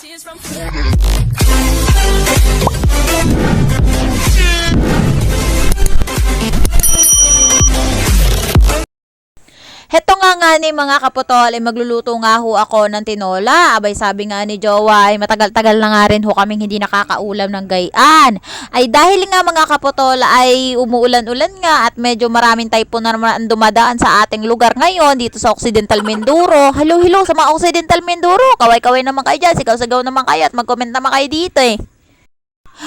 Heto nga ni mga kaputol, ay magluluto nga ho ako ng tinola. Abay sabi nga ni Jowa, ay matagal-tagal na nga rin ho kaming hindi nakakaulam ng gayaan. Ay dahil nga mga kaputol ay umuulan-ulan nga at medyo maraming typhoon na naman ang dumadaan sa ating lugar ngayon dito sa Occidental Mindoro. Hello sa mga Occidental Mindoro. Kaway-kaway naman kayo dyan, sigaw-sigaw naman kayo at mag-comment naman kayo dito eh.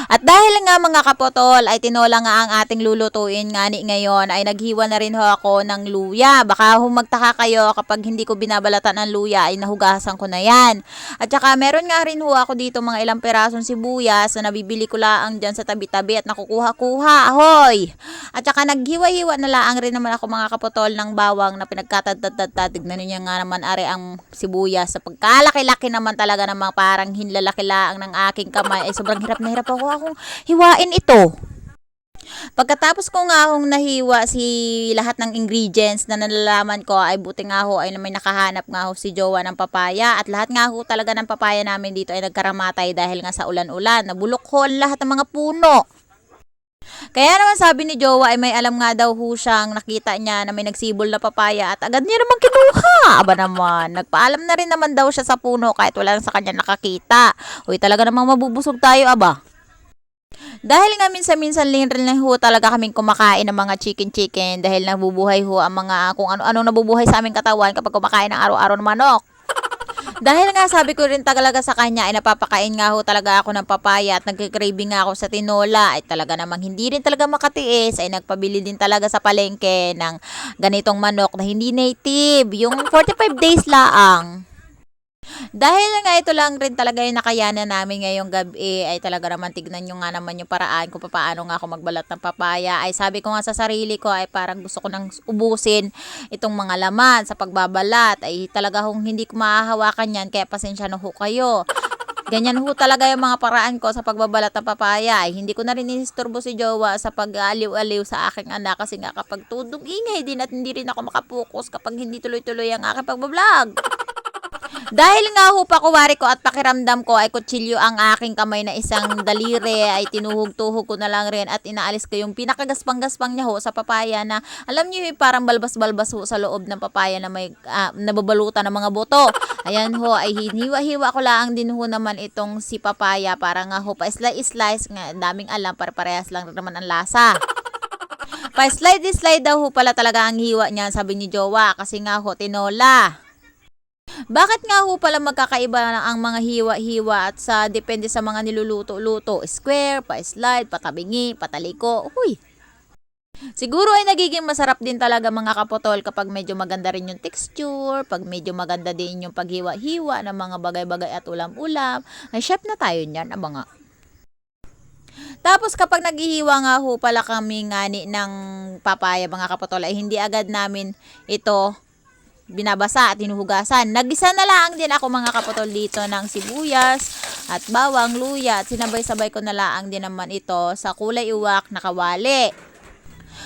At dahil nga mga kaputol ay tinola nga ang ating lulutuin nga ni ngayon ay naghiwa na rin ho ako ng luya. Baka magtaka kayo kapag hindi ko binabalatan ang luya ay nahugasan ko na yan. At saka meron nga rin ho ako dito mga ilang perasong sibuyas na nabibili ko laang dyan sa tabi-tabi at nakukuha-kuha. Ahoy! At saka naghiwa-hiwa na laang rin naman ako mga kaputol ng bawang na pinagkatad-tad-tad. Tignan niyo nga naman are ang sibuyas. Sa pagkalaki-laki naman talaga namang parang hinlalaki laang ng aking kamay ay sobrang hirap na hirap ako akong hiwain ito. Pagkatapos ko nga hong nahiwa lahat ng ingredients na nalalaman ko ay buti nga ho ay may nakahanap nga ho si Jowa ng papaya at lahat nga ho talaga ng papaya namin dito ay nagkaramatay dahil nga sa ulan-ulan. Nabulok ho lahat ng mga puno. Kaya naman sabi ni Jowa ay may alam nga daw ho siyang nakita niya na may nagsibol na papaya at agad niya naman kinuha. Aba naman, nagpaalam na rin naman daw siya sa puno kahit wala lang sa kanya nakakita. Uy, talaga namang mabubusog tayo aba. Dahil nga minsan-minsan rin ho talaga kaming kumakain ng mga chicken dahil nabubuhay ho ang mga kung ano-ano nabubuhay sa aming katawan kapag kumakain ng araw-araw ng manok. Dahil nga sabi ko rin talaga sa kanya ay napapakain nga ho talaga ako ng papaya at nagkikraving nga ako sa tinola ay talaga namang hindi rin talaga makatiis ay nagpabili din talaga sa palengke ng ganitong manok na hindi native, yung 45 days laang. Dahil nga ito lang rin talaga yung nakayanan namin ngayong gabi ay talaga naman tignan nyo nga naman yung paraan kung paano nga ako magbalat ng papaya ay sabi ko nga sa sarili ko ay parang gusto ko nang ubusin itong mga laman sa pagbabalat ay talaga hong hindi ko mahahawakan yan kaya pasensya na ho kayo. Ganyan ho talaga yung mga paraan ko sa pagbabalat ng papaya ay hindi ko na rin inisturbo si Jowa sa pag-aliw-aliw sa aking anak kasi nga kapag tudong ingay din at hindi rin ako makapokus kapag hindi tuloy-tuloy ang aking pagbablog. Dahil nga ho pakuwari ko at pakiramdam ko ay kutsilyo ang aking kamay na isang daliri ay tinuhog-tuhog ko na lang rin at inaalis ko yung pinakagaspang-gaspang niya ho sa papaya na alam niyo yung parang balbas-balbas ho sa loob ng papaya na may nababalutan ng mga buto. Ayan ho ay hiniwa-hiwa ko lang din ho naman itong si papaya para nga ho pa-slice-slice nga daming alam para parehas lang naman ang lasa. Pa-slide daw ho pala talaga ang hiwa niya sabi ni Jowa kasi nga ho tinola. Bakit nga ho pala magkakaiba ang mga hiwa-hiwa at depende sa mga niluluto-luto, square, pa-slide, patabingi, pataliko, uy. Siguro ay nagiging masarap din talaga mga kaputol kapag medyo maganda rin yung texture, pag medyo maganda din yung paghiwa-hiwa ng mga bagay-bagay at ulam-ulam. Ay chef na tayo niyan, mga. Tapos kapag naghihiwa nga ho pala kami ngani ng papaya mga kaputol ay hindi agad namin ito binabasa at hinuhugasan. Nagisa na lang din ako mga kaputol dito ng sibuyas at bawang, luya at sinabay-sabay ko na lang din naman ito sa kulay uwak na kawali.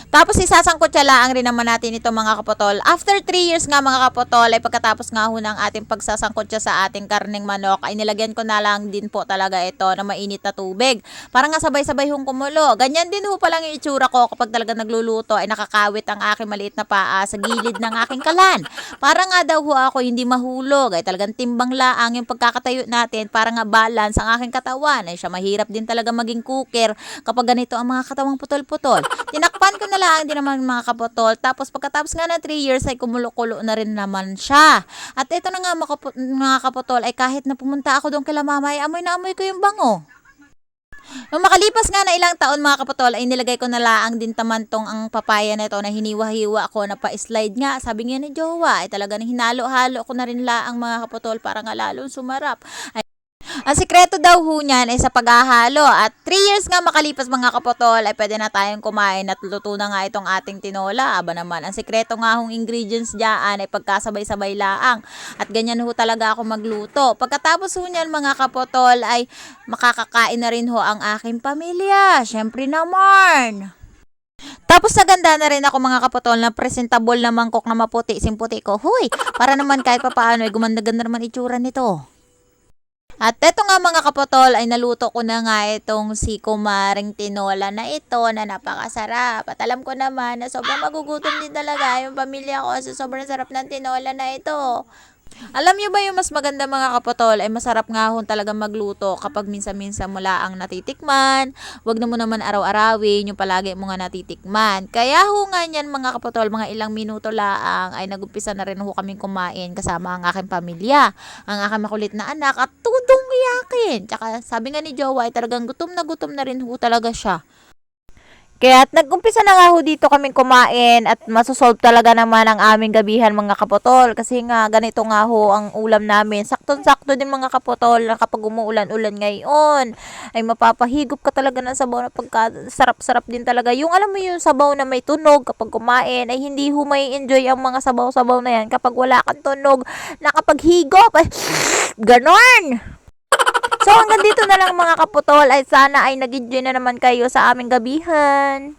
Tapos isasangkot siya laang rin naman natin ito mga kaputol. After 3 years nga mga kaputol ay pagkatapos nga ho ng ating pagsasangkot siya sa ating karneng manok ay nilagyan ko na lang din po talaga ito na mainit na tubig. Para nga sabay-sabay hong kumulo. Ganyan din ho palang yung itsura ko kapag talaga nagluluto ay nakakawit ang aking maliit na paa sa gilid ng aking kalan. Para nga daw ho ako hindi mahulog ay talagang timbang laang yung pagkakatayo natin para nga balance ang aking katawan. Ay siya mahirap din talaga maging cooker kapag ganito ang mga katawang putol-putol. Tinakpan ko na lang din naman mga kaputol. Tapos pagkatapos nga ng 3 years ay kumulo-kulo na rin naman siya. At ito na nga mga kaputol ay kahit na pumunta ako doon kay mama ay amoy na amoy ko yung bango. Nung makalipas nga na ilang taon mga kaputol ay nilagay ko na laang din tamantong ang papaya na ito na hiniwa-hiwa ko na pa-slide nga. Sabi nga ni Jowa ay talaga nang hinalo-halo ko na rin laang mga kaputol para nga lalong sumarap. Ang sikreto daw ho niyan ay sa paghahalo at 3 years nga makalipas mga kaputol ay pwede na tayong kumain at luto na nga itong ating tinola. Aba naman, ang sikreto nga hong ingredients dyan ay pagkasabay-sabay laang at ganyan ho talaga ako magluto. Pagkatapos ho niyan mga kaputol ay makakakain na rin ho ang aking pamilya. Syempre naman. Tapos naganda na rin ako mga kaputol na presentable na mangkok na maputi, simputi ko. Huy, para naman kahit papaano ay gumanda-ganda naman itsura nito. At eto nga mga kaputol ay naluto ko na nga itong si kumaring tinola na ito na napakasarap. At alam ko naman na sobrang magugutom din talaga yung pamilya ko sa sobrang sarap ng tinola na ito. Alam nyo ba yung mas maganda mga kaputol ay masarap nga ho talaga magluto kapag minsan-minsan mo ang natitikman. Wag na mo naman araw-arawin yung palagi mo nga natitikman. Kaya ho nga niyan mga kaputol, mga ilang minuto laang ay nagumpisa na rin ho kaming kumain kasama ang aking pamilya, ang aking makulit na anak at tudong iyakin. Tsaka sabi nga ni Jowa ay talagang gutom na rin ho talaga siya. Kaya't nag-umpisa na nga ho dito kaming kumain at masosolve talaga naman ang aming gabihan mga kaputol. Kasi nga ganito nga ho ang ulam namin. Saktong-sakto din mga kaputol na kapag umuulan-ulan ngayon ay mapapahigop ka talaga ng sabaw na pagka sarap-sarap din talaga. Yung alam mo yung sabaw na may tunog kapag kumain ay hindi ho may enjoy ang mga sabaw-sabaw na yan kapag wala kang tunog na kapag higop ay ganon. So hanggang dito na lang mga kaputol ay sana ay nag-enjoy na naman kayo sa aming gabihan.